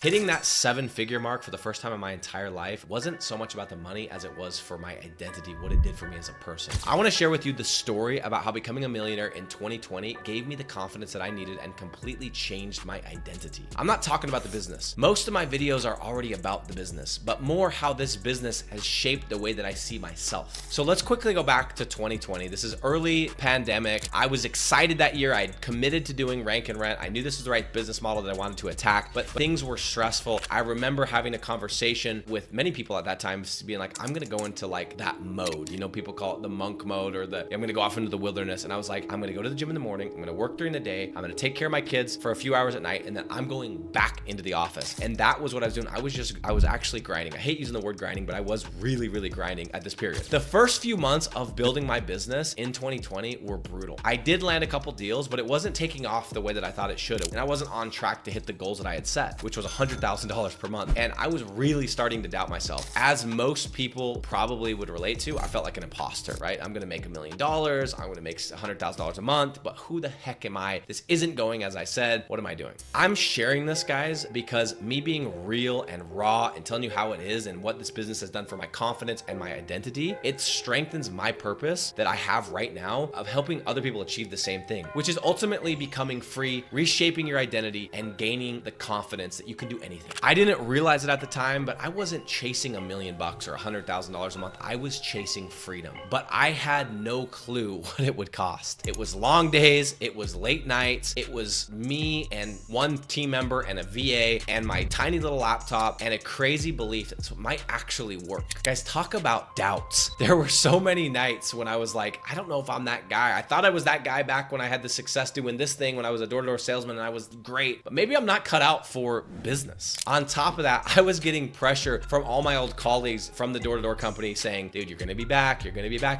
Hitting that 7-figure mark for the first time in my entire life wasn't so much about the money as it was for my identity, what it did for me as a person. I want to share with you the story about how becoming a millionaire in 2020 gave me the confidence that I needed and completely changed my identity. I'm not talking about the business. Most of my videos are already about the business, but more how this business has shaped the way that I see myself. So let's quickly go back to 2020. This is early pandemic. I was excited that year. I had committed to doing Rank and Rent. I knew this was the right business model that I wanted to attack, but things were stressful. I remember having a conversation with many people at that time, being like, I'm gonna go into like that mode. You know, people call it the monk mode, or I'm gonna go off into the wilderness. And I was like, I'm gonna go to the gym in the morning, I'm gonna work during the day, I'm gonna take care of my kids for a few hours at night, and then I'm going back into the office. And that was what I was doing. I was actually grinding. I hate using the word grinding, but I was really, really grinding at this period. The first few months of building my business in 2020 were brutal. I did land a couple deals, but it wasn't taking off the way that I thought it should have. And I wasn't on track to hit the goals that I had set, which was $100,000 per month. And I was really starting to doubt myself. As most people probably would relate to, I felt like an imposter, right? I'm gonna make $1 million, I'm gonna make $100,000 a month, but who the heck am I? This isn't going as I said. What am I doing? I'm sharing this, guys, because me being real and raw and telling you how it is and what this business has done for my confidence and my identity, it strengthens my purpose that I have right now of helping other people achieve the same thing, which is ultimately becoming free, reshaping your identity, and gaining the confidence that you can do anything. I didn't realize it at the time, but I wasn't chasing $1 million or $100,000 a month. I was chasing freedom, but I had no clue what it would cost. It was long days, it was late nights, it was me and one team member and a VA and my tiny little laptop and a crazy belief that this might actually work. Guys, talk about doubts. There were so many nights when I was like, I don't know if I'm that guy. I thought I was that guy back when I had the success doing this thing, when I was a door-to-door salesman and I was great, but maybe I'm not cut out for business. On top of that, I was getting pressure from all my old colleagues from the door-to-door company saying, dude, you're gonna be back,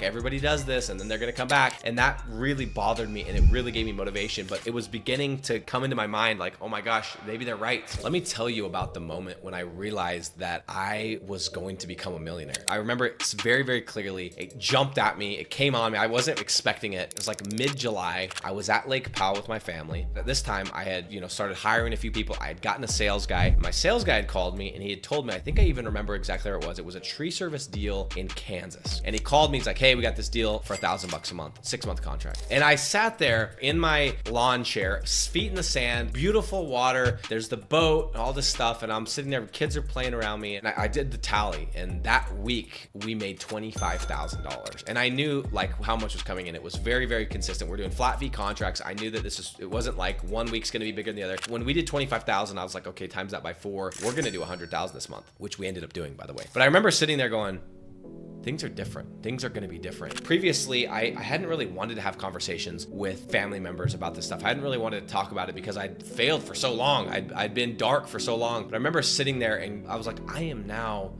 everybody does this, and then they're gonna come back. And that really bothered me and it really gave me motivation, but it was beginning to come into my mind like, oh my gosh, maybe they're right. Let me tell you about the moment when I realized that I was going to become a millionaire. I remember it very, very clearly. It jumped at me, it came on me. I wasn't expecting it. It was like mid-July. I was at Lake Powell with my family. At this time, I had, started hiring a few people. I had gotten a sales guy. My sales guy had called me and he had told me, I think I even remember exactly where it was. It was a tree service deal in Kansas. And he called me, he's like, hey, we got this deal for $1,000 a month, 6-month contract. And I sat there in my lawn chair, feet in the sand, beautiful water, there's the boat, all this stuff. And I'm sitting there, kids are playing around me. And I did the tally. And that week we made $25,000. And I knew like how much was coming in. It was very, very consistent. We're doing flat fee contracts. I knew that it wasn't like one week's gonna be bigger than the other. When we did 25,000, I was like, okay, times that by 4. We're gonna do 100,000 this month, which we ended up doing, by the way. But I remember sitting there going, things are different. Things are going to be different. Previously, I hadn't really wanted to have conversations with family members about this stuff. I hadn't really wanted to talk about it because I'd failed for so long. I'd been dark for so long. But I remember sitting there and I was like, I am now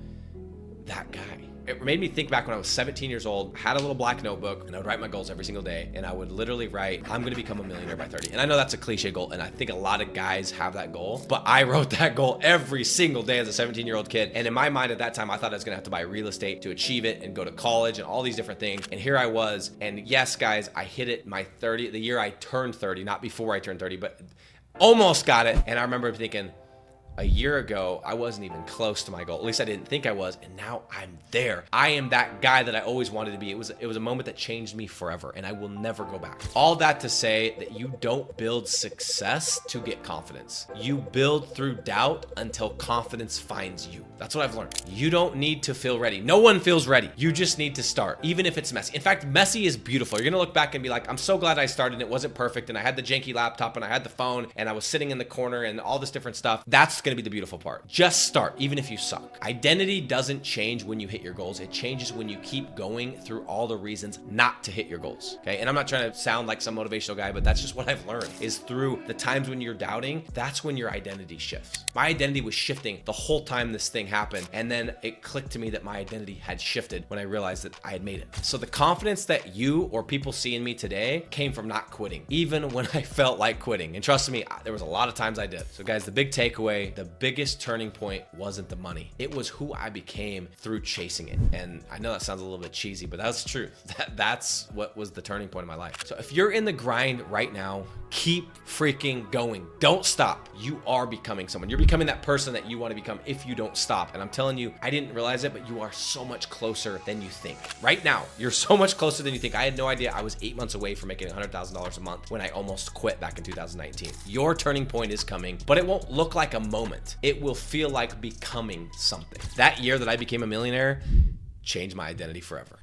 that guy. It made me think back when I was 17 years old, had a little black notebook, and I would write my goals every single day. And I would literally write, I'm going to become a millionaire by 30. And I know that's a cliche goal. And I think a lot of guys have that goal, but I wrote that goal every single day as a 17-year-old kid. And in my mind at that time, I thought I was going to have to buy real estate to achieve it and go to college and all these different things. And here I was. And yes, guys, I hit it the year I turned 30, not before I turned 30, but almost got it. And I remember thinking, a year ago, I wasn't even close to my goal. At least I didn't think I was. And now I'm there. I am that guy that I always wanted to be. It was a moment that changed me forever and I will never go back. All that to say that you don't build success to get confidence. You build through doubt until confidence finds you. That's what I've learned. You don't need to feel ready. No one feels ready. You just need to start, even if it's messy. In fact, messy is beautiful. You're gonna look back and be like, I'm so glad I started and it wasn't perfect and I had the janky laptop and I had the phone and I was sitting in the corner and all this different stuff. That's gonna be the beautiful part. Just start, even if you suck. Identity doesn't change when you hit your goals. It changes when you keep going through all the reasons not to hit your goals. Okay. And I'm not trying to sound like some motivational guy, but that's just what I've learned is through the times when you're doubting, that's when your identity shifts. My identity was shifting the whole time this thing happened. And then it clicked to me that my identity had shifted when I realized that I had made it. So the confidence that you or people see in me today came from not quitting, even when I felt like quitting. And trust me, there was a lot of times I did. So guys, the big takeaway way, the biggest turning point wasn't the money. It was who I became through chasing it. And I know that sounds a little bit cheesy, but that's true. That's what was the turning point in my life. So if you're in the grind right now, keep freaking going. Don't stop. You are becoming someone. You're becoming that person that you want to become if you don't stop. And I'm telling you, I didn't realize it, but you are so much closer than you think. Right now, you're so much closer than you think. I had no idea I was 8 months away from making $100,000 a month when I almost quit back in 2019. Your turning point is coming, but it won't look like a moment. It will feel like becoming something. That year that I became a millionaire changed my identity forever.